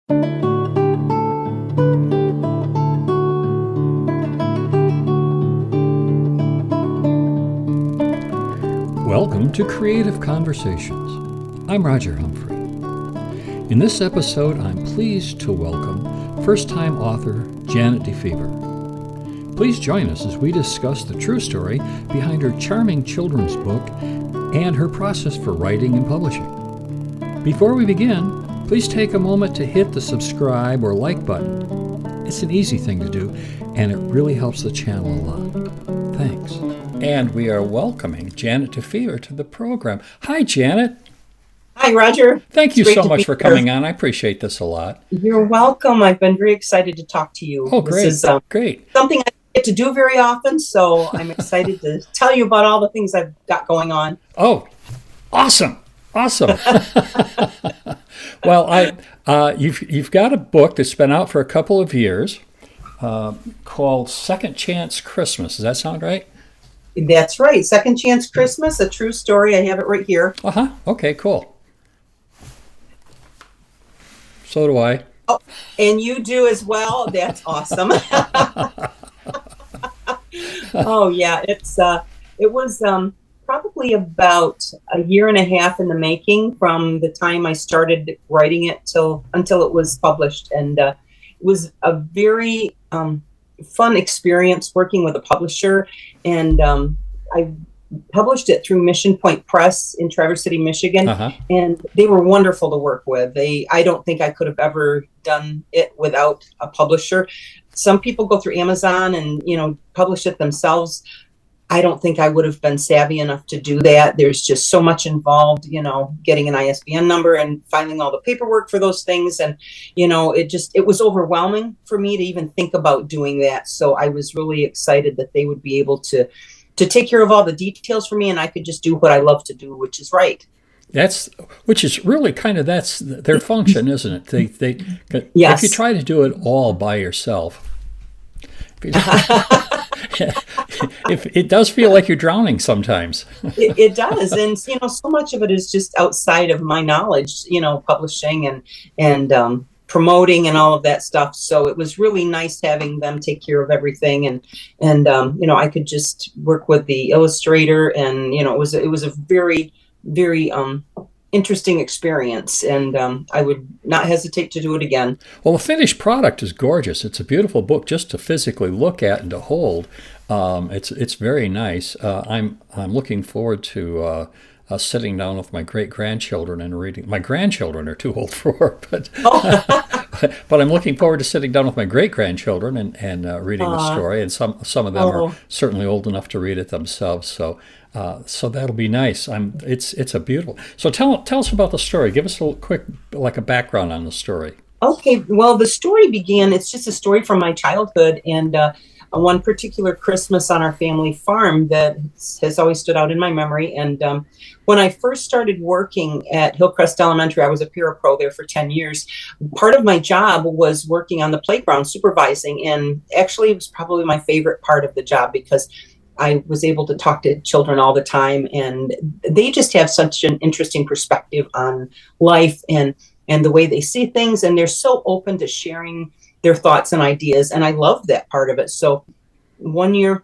Welcome to Creative Conversations. I'm Roger Humphrey. In this episode, I'm pleased to welcome first-time author Janet Defever. Please join us as we discuss the true story behind her charming children's book and her process for writing and publishing. Before we begin, please take a moment to hit the subscribe or like button. It's an easy thing to do, and it really helps the channel a lot. Thanks. And we are welcoming Janet Defever to the program. Hi, Janet. Hi, Roger. Thank you so much for coming on. I appreciate this a lot. You're welcome. I've been very excited to talk to you. Oh, great. This is great. something I get to do very often, so I'm excited to tell you about all the things I've got going on. Oh, awesome. Awesome. Well, you've got a book that's been out for a couple of years called Second Chance Christmas. Does that sound right? That's right. Second Chance Christmas, a true story. I have it right here. Uh-huh. Okay, cool. So do I. Oh, and you do as well. That's awesome. Oh, yeah. It was probably about a year and a half in the making from the time I started writing it until it was published. And it was a very fun experience working with a publisher. And I published it through Mission Point Press in Traverse City, Michigan. Uh-huh. And they were wonderful to work with. I don't think I could have ever done it without a publisher. Some people go through Amazon and, publish it themselves. I don't think I would have been savvy enough to do that. There's just so much involved, getting an ISBN number and filing all the paperwork for those things. And, it was overwhelming for me to even think about doing that. So I was really excited that they would be able to take care of all the details for me, and I could just do what I love to do, which is write. Which is really that's their function, isn't it? They Yes. If you try to do it all by yourself, if it does feel like you're drowning sometimes. It does. And, so much of it is just outside of my knowledge, publishing and promoting and all of that stuff. So it was really nice having them take care of everything. And I could just work with the illustrator, and, it was a very, very interesting experience, and I would not hesitate to do it again. Well, the finished product is gorgeous. It's a beautiful book just to physically look at and to hold. It's very nice. I'm looking forward to sitting down with my great-grandchildren and reading. My grandchildren are too old for it, but I'm looking forward to sitting down with my great-grandchildren and reading the story. And some of them are certainly old enough to read it themselves. So that'll be nice. It's a beautiful. So tell us about the story. Give us a little quick, like a background on the story. Okay. Well, the story began. It's just a story from my childhood, and one particular Christmas on our family farm that has always stood out in my memory. And when I first started working at Hillcrest Elementary, I was a parapro there for 10 years. Part of my job was working on the playground, supervising, and actually it was probably my favorite part of the job because I was able to talk to children all the time, and they just have such an interesting perspective on life and the way they see things, and they're so open to sharing their thoughts and ideas, and I love that part of it. So one year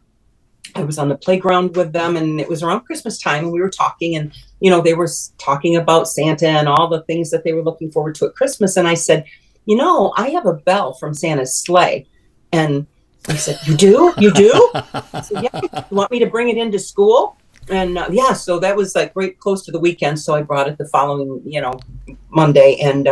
I was on the playground with them, and it was around Christmas time, and we were talking, and they were talking about Santa and all the things that they were looking forward to at Christmas. And I said, I have a bell from Santa's sleigh. And I said, You do? I said, yeah. You want me to bring it into school? And so that was like right close to the weekend. So I brought it the following, Monday, and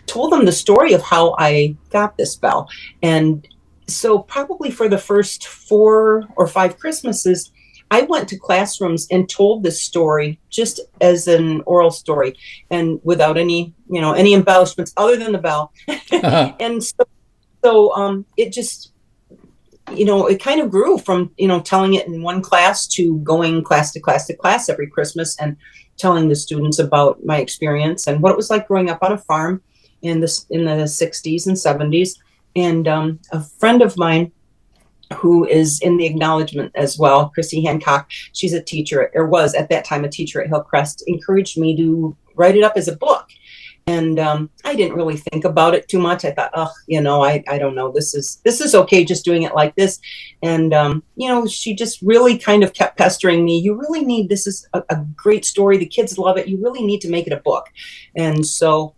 told them the story of how I got this bell. And so probably for the first 4 or 5 Christmases, I went to classrooms and told this story just as an oral story, and without any embellishments other than the bell. Uh-huh. And so it just, it kind of grew from, telling it in one class to going class to class to class every Christmas and telling the students about my experience and what it was like growing up on a farm in the 60s and 70s. And a friend of mine who is in the acknowledgement as well, Chrissy Hancock, she's a teacher, or was at that time a teacher at Hillcrest, encouraged me to write it up as a book. And I didn't really think about it too much. I thought, oh, I don't know. This is okay, just doing it like this. And she just really kind of kept pestering me. You really need, this is a great story. The kids love it. You really need to make it a book. And so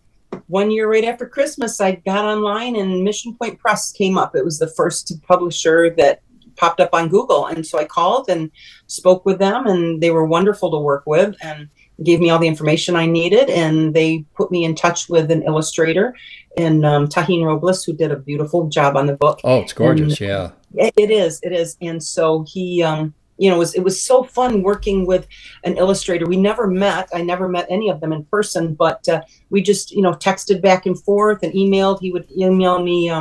one year right after Christmas, I got online and Mission Point Press came up. It was the first publisher that popped up on Google. And so I called and spoke with them, and they were wonderful to work with and gave me all the information I needed. And they put me in touch with an illustrator in Tahin Robles, who did a beautiful job on the book. Oh, it's gorgeous. Yeah. It is. And so he, it was so fun working with an illustrator. We never met. I never met any of them in person, but we just, texted back and forth and emailed. He would email me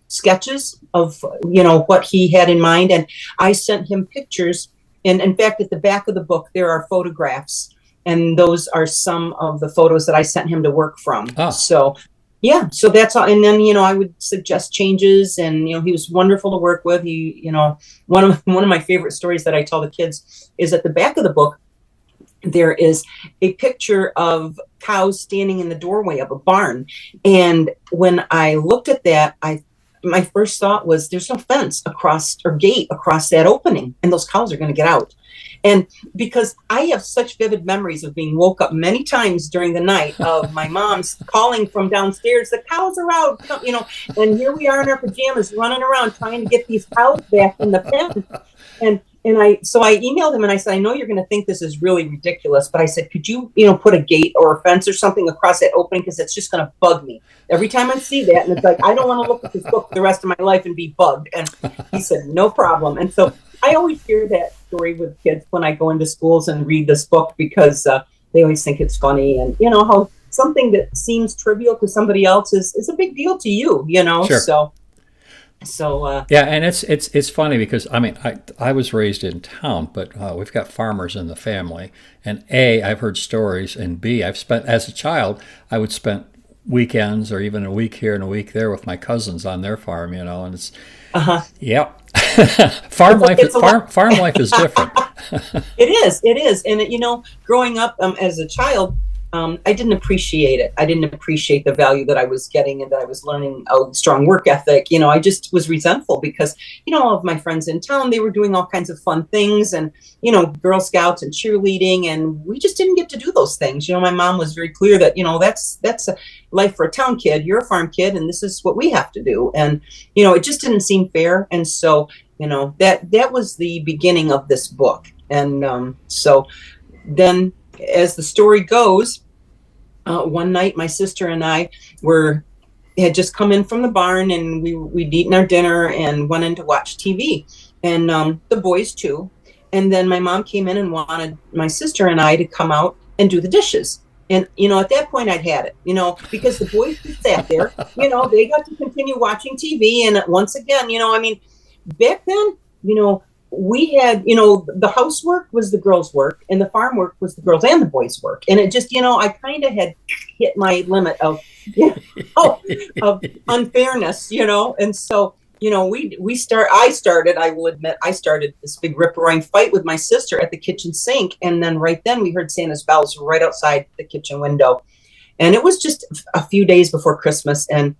sketches of, what he had in mind. And I sent him pictures. And in fact, at the back of the book, there are photographs. And those are some of the photos that I sent him to work from. Oh. So, yeah, so that's all. And then, I would suggest changes, and, he was wonderful to work with. He, one of my favorite stories that I tell the kids is at the back of the book, there is a picture of cows standing in the doorway of a barn. And when I looked at that, my first thought was, there's no fence across or gate across that opening, and those cows are going to get out. And because I have such vivid memories of being woke up many times during the night of my mom's calling from downstairs, the cows are out, and here we are in our pajamas running around trying to get these cows back in the pen. So I emailed him and I said, I know you're going to think this is really ridiculous, but I said, could you, put a gate or a fence or something across that opening? Because it's just going to bug me every time I see that. And it's like, I don't want to look at this book the rest of my life and be bugged. And he said, no problem. And so I always share that story with kids when I go into schools and read this book, because they always think it's funny. And, how something that seems trivial to somebody else is a big deal to you, Sure. So yeah, and it's funny because I was raised in town, but we've got farmers in the family, and I've heard stories, and B, I've spent, as a child, I would spend weekends or even a week here and a week there with my cousins on their farm, and it's yeah. Farm life is different. It is, and growing up as a child, I didn't appreciate it. I didn't appreciate the value that I was getting and that I was learning a strong work ethic. I just was resentful because, all of my friends in town, they were doing all kinds of fun things and, Girl Scouts and cheerleading. And we just didn't get to do those things. My mom was very clear that, that's a life for a town kid. You're a farm kid, and this is what we have to do. And, it just didn't seem fair. And so, that was the beginning of this book. And so then, as the story goes, one night my sister and I had just come in from the barn, and we'd eaten our dinner and went in to watch TV, and the boys too. And then my mom came in and wanted my sister and I to come out and do the dishes. And, at that point I'd had it, because the boys just sat there, they got to continue watching TV. And once again, back then, we had, the housework was the girls' work, and the farm work was the girls' and the boys' work. And it just, I kind of had hit my limit of unfairness, And so, I will admit, I started this big rip-roaring fight with my sister at the kitchen sink. And then right then we heard Santa's bells right outside the kitchen window. And it was just a few days before Christmas. And,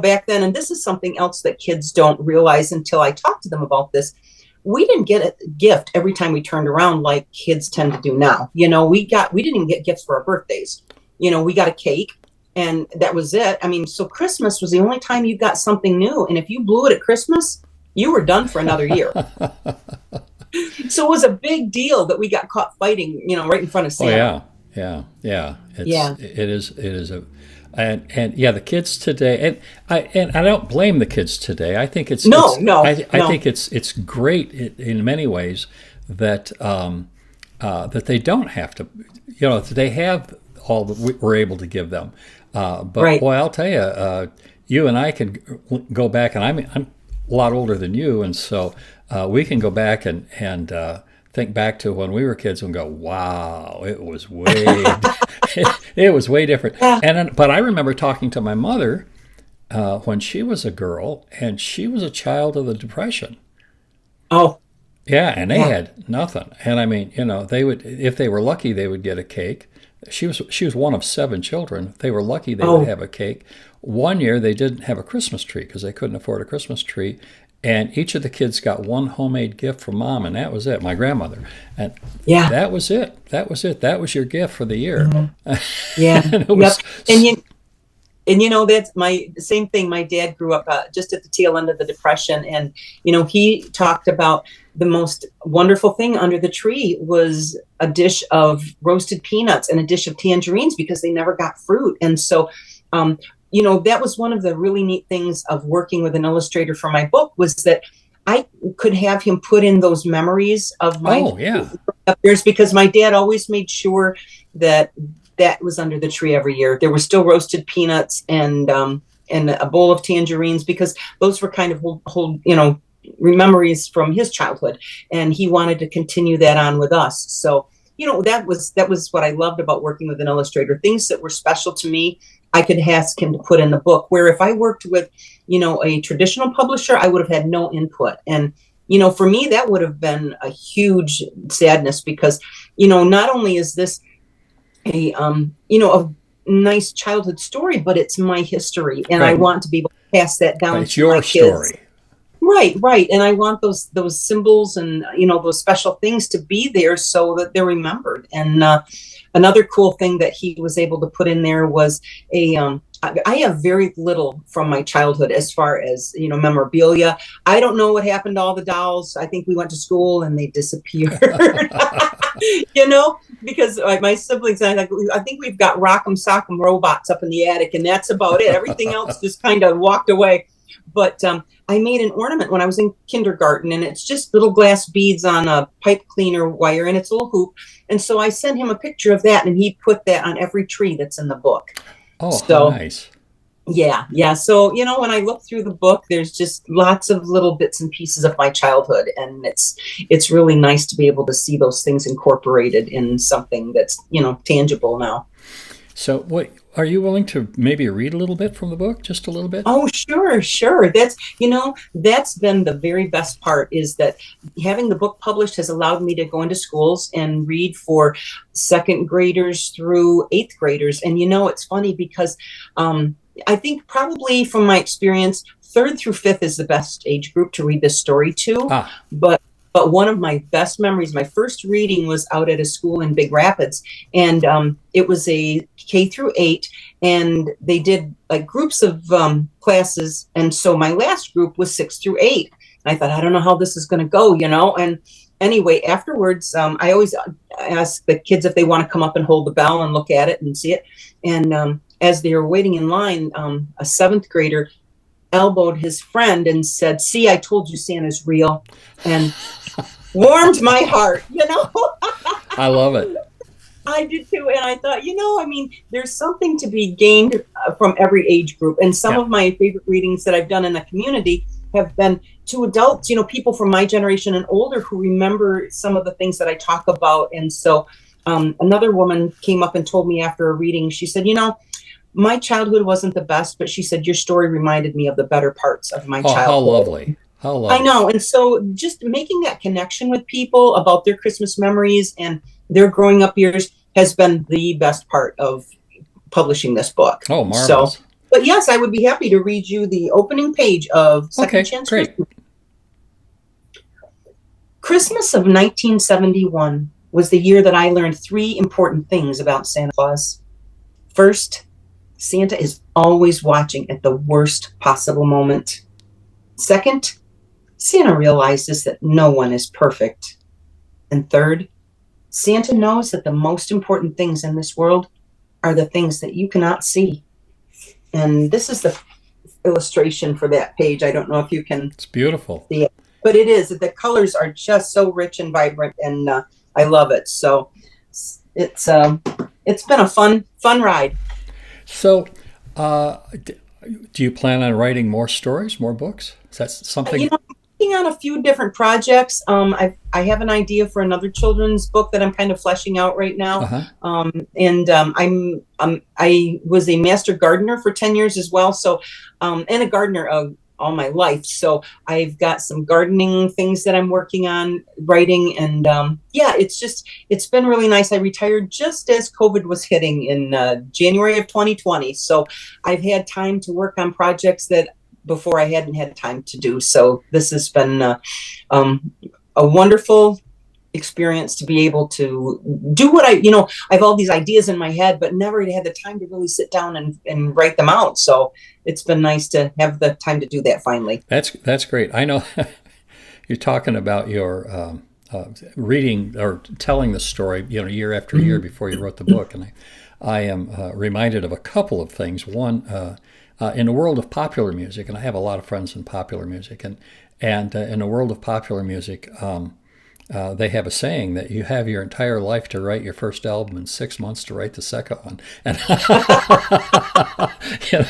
back then, and this is something else that kids don't realize until I talk to them about this, we didn't get a gift every time we turned around like kids tend to do now. We didn't even get gifts for our birthdays. We got a cake, and that was it. So Christmas was the only time you got something new. And if you blew it at Christmas, you were done for another year. So it was a big deal that we got caught fighting, right in front of Santa. Oh, yeah. It is a, and yeah, the kids today, and I don't blame the kids today. I think it's I think it's great in many ways that that they don't have to, they have all that we're able to give them. But right. Boy, I'll tell you, you and I can go back, and I'm a lot older than you, and so we can go back and think back to when we were kids and go, wow, it was way it was way different. But I remember talking to my mother when she was a girl, and she was a child of the Depression. Oh. Yeah, and they had nothing. And they would, if they were lucky, they would get a cake. she was one of 7 children. They were lucky they would Oh, have a cake. One year they didn't have a Christmas tree because they couldn't afford a Christmas tree, and each of the kids got one homemade gift from mom, and that was it. My grandmother, and yeah. that was it. That was it. That was your gift for the year. Mhm. Yeah. And it Yep. was And that's my same thing. My dad grew up just at the tail end of the Depression, and he talked about the most wonderful thing under the tree was a dish of roasted peanuts and a dish of tangerines because they never got fruit. And so, that was one of the really neat things of working with an illustrator for my book was that I could have him put in those memories of my oh yeah. years because my dad always made sure that that was under the tree every year. There were still roasted peanuts and a bowl of tangerines because those were kind of whole memories from his childhood, and he wanted to continue that on with us. So that was what I loved about working with an illustrator. Things that were special to me, I could ask him to put in the book. Where if I worked with a traditional publisher, I would have had no input. And for me, that would have been a huge sadness because not only is this a nice childhood story, but it's my history, and I Right. want to be able to pass that Right. down It's to my your kids. story. Right, and I want those symbols and those special things to be there so that they're remembered. And another cool thing that he was able to put in there was I have very little from my childhood as far as memorabilia. I don't know what happened to all the dolls. I think we went to school and they disappeared. Because my siblings and I think we've got Rock'em Sock'em robots up in the attic, and that's about it. Everything else just kind of walked away. But I made an ornament when I was in kindergarten, and it's just little glass beads on a pipe cleaner wire, and it's a little hoop. And so I sent him a picture of that, and he put that on every tree that's in the book. Oh, how So nice. yeah. So when I look through the book, there's just lots of little bits and pieces of my childhood, and it's really nice to be able to see those things incorporated in something that's tangible now. So, what are you willing to maybe read a little bit from the book? Just a little bit? Oh, sure. That's been the very best part is that having the book published has allowed me to go into schools and read for second graders through eighth graders. And it's funny because I think probably from my experience, third through fifth is the best age group to read this story to. Ah, But one of my best memories, my first reading was out at a school in Big Rapids, and it was a K through 8, and they did like groups of classes, and so my last group was 6 through 8. And I thought, I don't know how this is going to go, and anyway, afterwards, I always ask the kids if they want to come up and hold the bell and look at it and see it, and as they were waiting in line, a seventh grader elbowed his friend and said, "See, I told you Santa's real," and warmed my heart. I love it. I did too, and I thought, there's something to be gained from every age group. And some Yeah. of my favorite readings that I've done in the community have been to adults, people from my generation and older who remember some of the things that I talk about. And so another woman came up and told me after a reading, she said, my childhood wasn't the best, but she said, your story reminded me of the better parts of my Oh, how childhood. lovely. How I lovely. know. And so just making that connection with people about their Christmas memories and their growing up years has been the best part of publishing this book. Oh, So, marvelous. but yes, I would be happy to read you the opening page of Second Okay, Chance great. Christmas. Christmas of 1971 was the year that I learned 3 important things about Santa Claus. First, Santa is always watching at the worst possible moment. Second, Santa realizes that no one is perfect. And third, Santa knows that the most important things in this world are the things that you cannot see. And this is the illustration for that page. I don't know if you can It's beautiful. see it, but it is. The colors are just so rich and vibrant, and I love it. So it's been a fun ride. So, do you plan on writing more stories, more books? Is that something? I'm working on a few different projects. I have an idea for another children's book that I'm kind of fleshing out right now. Uh-huh. I was a master gardener for 10 years as well. So, and a gardener, all my life. So I've got some gardening things that I'm working on writing. And yeah, it's been really nice. I retired just as COVID was hitting in January of 2020. So I've had time to work on projects that before I hadn't had time to do. So this has been a wonderful experience to be able to do what I have all these ideas in my head, but never had the time to really sit down and write them out. So it's been nice to have the time to do that finally. That's great. I know you're talking about your reading or telling the story, year after year before you wrote the book. And I am reminded of a couple of things. One, in the world of popular music, and I have a lot of friends in popular music, and in the world of popular music, they have a saying that you have your entire life to write your first album and 6 months to write the second one. And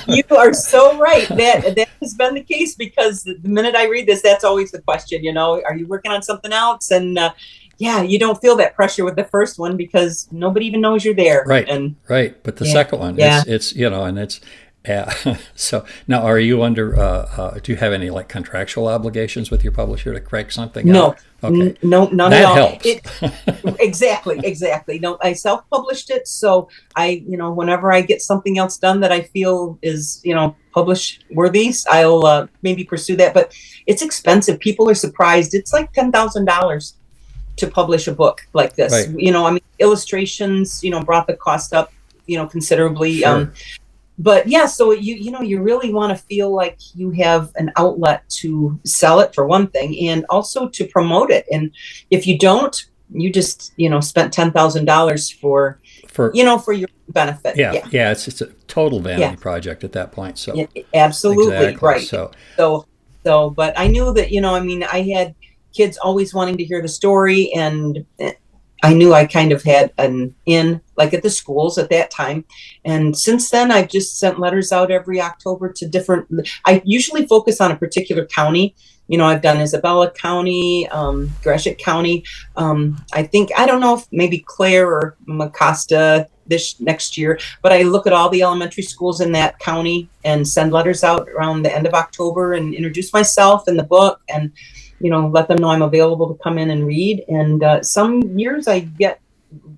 you are so right. That has been the case, because the minute I read this, that's always the question. Are you working on something else? And yeah, you don't feel that pressure with the first one because nobody even knows you're there. Right. And right. But the second one, it's and it's. So now, are you under? Do you have any like contractual obligations with your publisher to crank something out? Okay. No, none that at all. Helps. Exactly. No, I self-published it, so whenever I get something else done that I feel is publish worthy, I'll maybe pursue that. But it's expensive. People are surprised. It's like $10,000 to publish a book like this. Right. Illustrations, brought the cost up, considerably. Sure. But yeah, so you really want to feel like you have an outlet to sell it, for one thing, and also to promote it. And if you don't, you just spent $10,000 for your benefit. Yeah. It's a total vanity project at that point. So yeah, absolutely. Exactly. Right. So, but I knew that I had kids always wanting to hear the story, and I knew I kind of had an in, like at the schools at that time. And since then, I've just sent letters out every October to I usually focus on a particular county. I've done Isabella County, Gratiot County. I don't know if maybe Clare or Mecosta this next year, but I look at all the elementary schools in that county and send letters out around the end of October and introduce myself and the book, and let them know I'm available to come in and read. And some years I get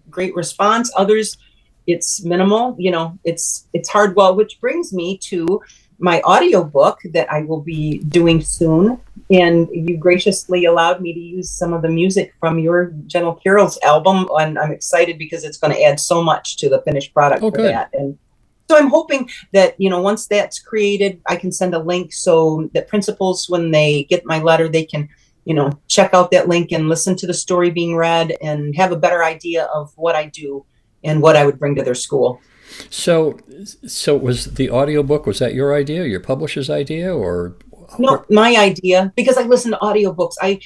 great response. Others, it's minimal. It's hard. Well, which brings me to my audiobook that I will be doing soon. And you graciously allowed me to use some of the music from your Gentle Carols album. And I'm excited because it's going to add so much to the finished product for that. And so I'm hoping that, once that's created, I can send a link so that principals, when they get my letter, they can, check out that link and listen to the story being read and have a better idea of what I do and what I would bring to their school. So was the audiobook, was that your idea, your publisher's idea, or? No, my idea, because I listen to audiobooks. I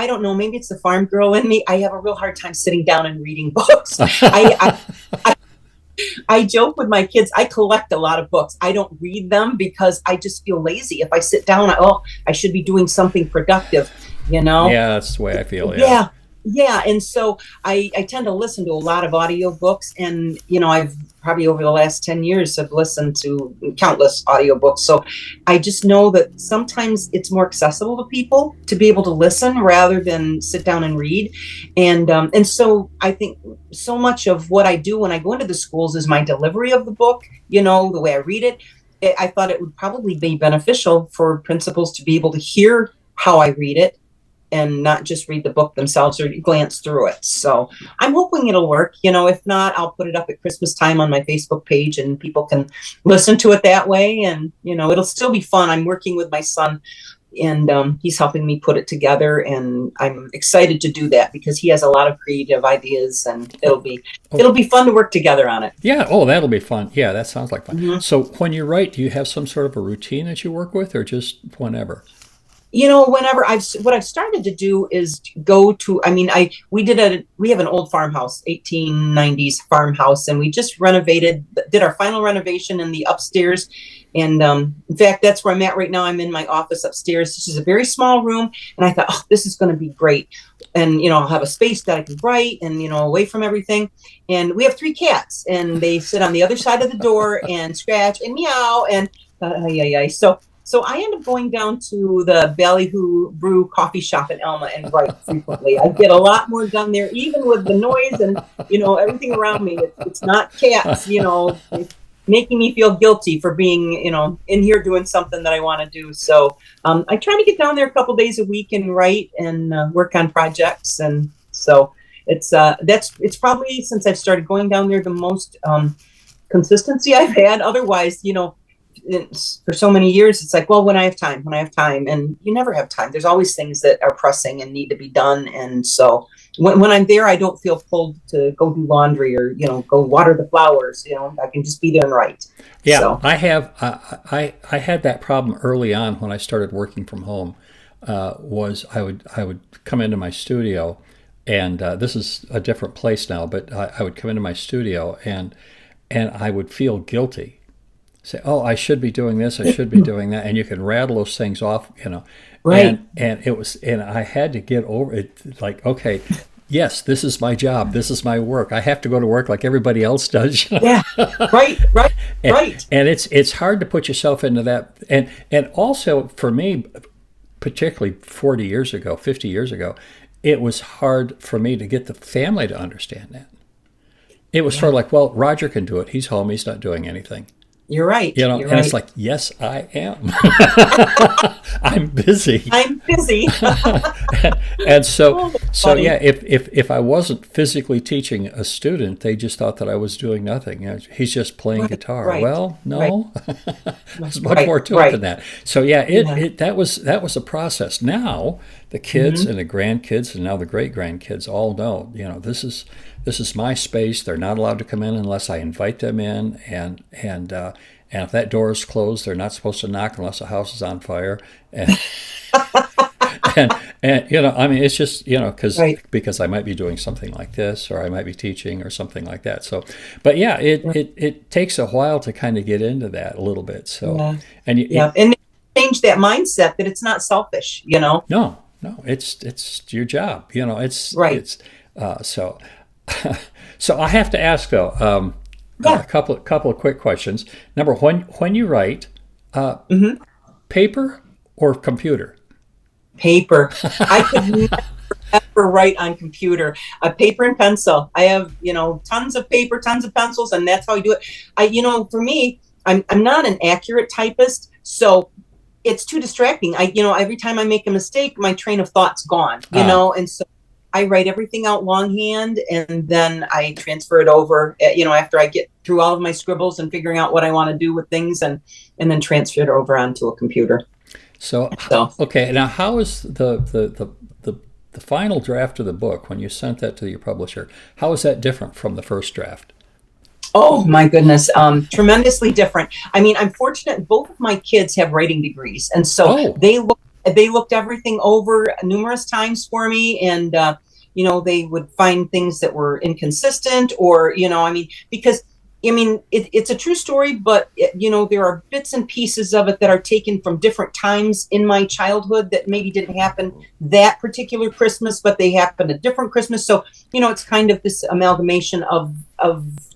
don't know, maybe it's the farm girl in me. I have a real hard time sitting down and reading books. I joke with my kids, I collect a lot of books. I don't read them because I just feel lazy. If I sit down, I should be doing something productive, Yeah, that's the way I feel. Yeah. And so I tend to listen to a lot of audiobooks, and, I've probably over the last 10 years have listened to countless audiobooks. So I just know that sometimes it's more accessible to people to be able to listen rather than sit down and read. And so I think so much of what I do when I go into the schools is my delivery of the book, the way I read it. I thought it would probably be beneficial for principals to be able to hear how I read it and not just read the book themselves or glance through it. So I'm hoping it'll work. If not, I'll put it up at Christmas time on my Facebook page and people can listen to it that way. And, it'll still be fun. I'm working with my son, and he's helping me put it together. And I'm excited to do that because he has a lot of creative ideas, and it'll be fun to work together on it. Yeah. Oh, that'll be fun. Yeah, that sounds like fun. Mm-hmm. So when you write, do you have some sort of a routine that you work with, or just whenever? Whenever what I've started to do is go to, we have an old farmhouse, 1890s farmhouse, and we just did our final renovation in the upstairs. And in fact, that's where I'm at right now. I'm in my office upstairs. This is a very small room. And I thought, this is going to be great. And, I'll have a space that I can write and, away from everything. And we have 3 cats, and they sit on the other side of the door and scratch and meow. And so So I end up going down to the Ballyhoo Brew coffee shop in Elma and write frequently. I get a lot more done there, even with the noise and, everything around me. It's not cats, making me feel guilty for being, in here doing something that I want to do. So I try to get down there a couple days a week and write and work on projects. And so it's probably, since I've started going down there, the most consistency I've had. Otherwise, for so many years, it's like, well, when I have time, and you never have time. There's always things that are pressing and need to be done. And so when I'm there, I don't feel pulled to go do laundry or, go water the flowers. I can just be there and write. Yeah, so. I have. I had that problem early on when I started working from home. Was I would come into my studio, and this is a different place now, but I would come into my studio and I would feel guilty. Say, oh, I should be doing this, I should be doing that, and you can rattle those things off, Right. And I had to get over it. Like, okay, yes, this is my job, this is my work. I have to go to work like everybody else does. Yeah, right. And it's hard to put yourself into that. And also for me, particularly 40 years ago, 50 years ago, it was hard for me to get the family to understand that. It was sort of like, well, Roger can do it. He's home. He's not doing anything. You're right. And right. It's like, yes, I am. I'm busy. And so yeah, if I wasn't physically teaching a student, they just thought that I was doing nothing. He's just playing guitar. Right. Well, no, there's much more to it than that. So yeah, that was a process. Now the kids and the grandkids and now the great grandkids all know, this is my space. They're not allowed to come in unless I invite them in, and if that door is closed, they're not supposed to knock unless the house is on fire. And I mean, it's just because I might be doing something like this, or I might be teaching, or something like that. So, but yeah, it takes a while to kind of get into that a little bit. So, and change that mindset that it's not selfish. No, it's your job. It's right. It's so. So I have to ask though, a couple of quick questions. Number one, when you write, paper or computer? Paper. I could never write on computer. Paper and pencil. I have tons of paper, tons of pencils, and that's how I do it. For me, I'm not an accurate typist, so it's too distracting. Every time I make a mistake, my train of thought's gone. And so I write everything out longhand, and then I transfer it over, after I get through all of my scribbles and figuring out what I want to do with things, and then transfer it over onto a computer. So okay, now how is the final draft of the book, when you sent that to your publisher, how is that different from the first draft? Oh my goodness, tremendously different. I mean, I'm fortunate both of my kids have writing degrees, and so they looked everything over numerous times for me, and they would find things that were inconsistent, or because it's a true story, but there are bits and pieces of it that are taken from different times in my childhood that maybe didn't happen that particular Christmas, but they happened a different Christmas. So it's kind of this amalgamation of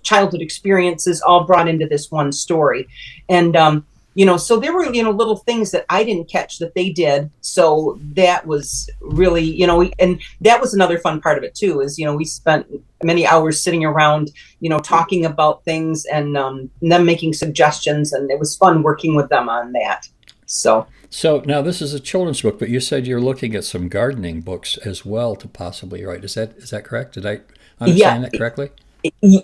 childhood experiences all brought into this one story, and so there were, little things that I didn't catch that they did. So that was really, and that was another fun part of it too, is, we spent many hours sitting around, talking about things, and them making suggestions. And it was fun working with them on that. So now this is a children's book, but you said you're looking at some gardening books as well to possibly write. Is that correct? Did I understand that correctly?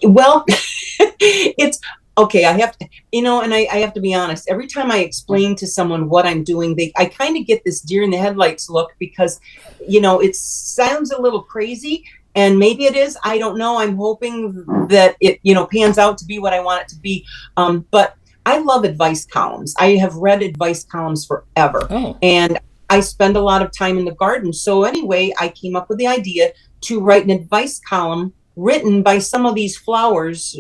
Well, it's okay. I have to, and I have to be honest. Every time I explain to someone what I'm doing, I kind of get this deer in the headlights look, because, it sounds a little crazy, and maybe it is. I don't know. I'm hoping that it, pans out to be what I want it to be. But I love advice columns. I have read advice columns forever, and I spend a lot of time in the garden. So anyway, I came up with the idea to write an advice column written by some of these flowers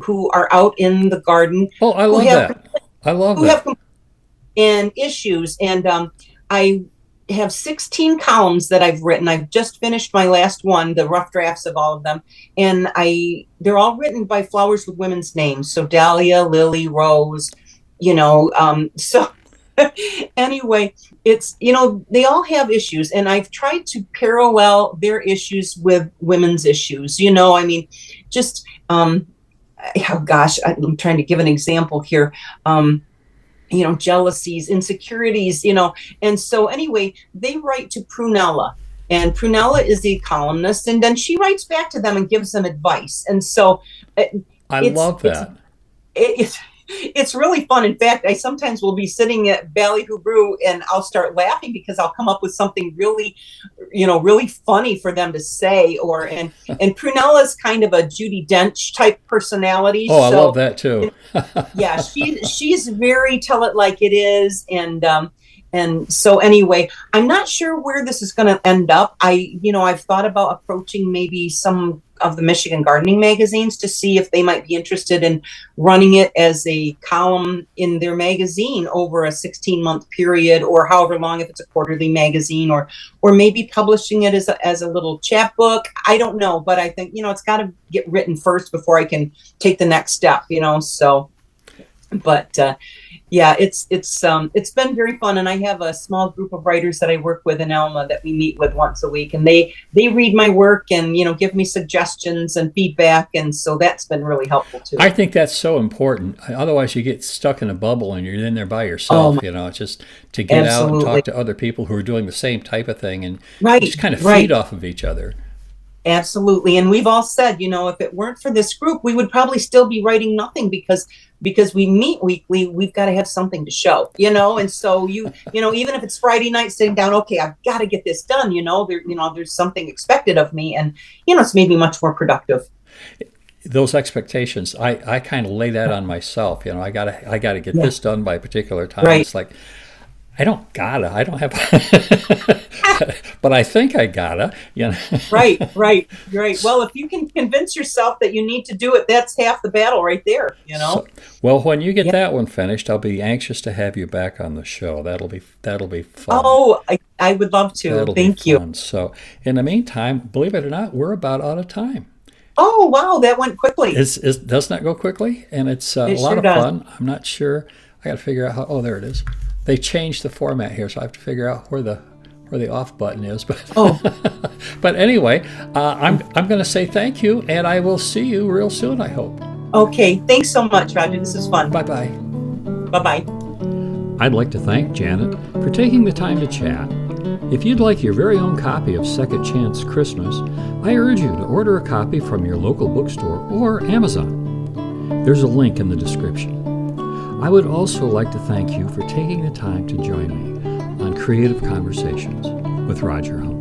who are out in the garden. Oh, I love that. I love that. And issues. And I have 16 columns that I've written. I've just finished my last one, the rough drafts of all of them. And they're all written by flowers with women's names. So Dahlia, Lily, Rose, so Anyway, it's, they all have issues, and I've tried to parallel their issues with women's issues. I mean, just, oh gosh, I'm trying to give an example here. Jealousies, insecurities, and so anyway, they write to Prunella. And Prunella is the columnist, and then she writes back to them and gives them advice. And so I love that. It's really fun. In fact, I sometimes will be sitting at Ballyhoo Brew and I'll start laughing because I'll come up with something really, really funny for them to say. And Prunella's kind of a Judi Dench type personality. Oh, I love that too. Yeah, she's very tell it like it is. And so anyway, I'm not sure where this is going to end up. I've thought about approaching maybe some of the Michigan gardening magazines to see if they might be interested in running it as a column in their magazine over a 16-month period, or however long, if it's a quarterly magazine, or maybe publishing it as a little chapbook. I don't know, but I think, it's got to get written first before I can take the next step, so, but, yeah, it's been very fun, and I have a small group of writers that I work with in Alma that we meet with once a week, and they read my work and give me suggestions and feedback, and so that's been really helpful too. I think that's so important. Otherwise, you get stuck in a bubble and you're in there by yourself. Just to get out and talk to other people who are doing the same type of thing, and just kind of feed off of each other. Absolutely. And we've all said, if it weren't for this group, we would probably still be writing nothing because we meet weekly. We've got to have something to show, and so even if it's Friday night sitting down, okay, I've got to get this done, there's something expected of me, and it's made me much more productive. Those expectations, I kind of lay that on myself. I gotta get this done by a particular time. Right. It's like, I don't have, but I think I gotta, Right. Well, if you can convince yourself that you need to do it, that's half the battle right there, So, well, when you get that one finished, I'll be anxious to have you back on the show. That'll be fun. Oh, I would love to. Thank you. So, in the meantime, believe it or not, we're about out of time. Oh, wow, that went quickly. Doesn't that go quickly? And it's a lot of fun. I'm not sure. I got to figure out how. Oh, there it is. They changed the format here, so I have to figure out where the off button is. But but anyway, I'm going to say thank you, and I will see you real soon, I hope. Okay, thanks so much, Roger. This is fun. Bye-bye. Bye-bye. I'd like to thank Janet for taking the time to chat. If you'd like your very own copy of Second Chance Christmas, I urge you to order a copy from your local bookstore or Amazon. There's a link in the description. I would also like to thank you for taking the time to join me on Creative Conversations with Roger Humphrey.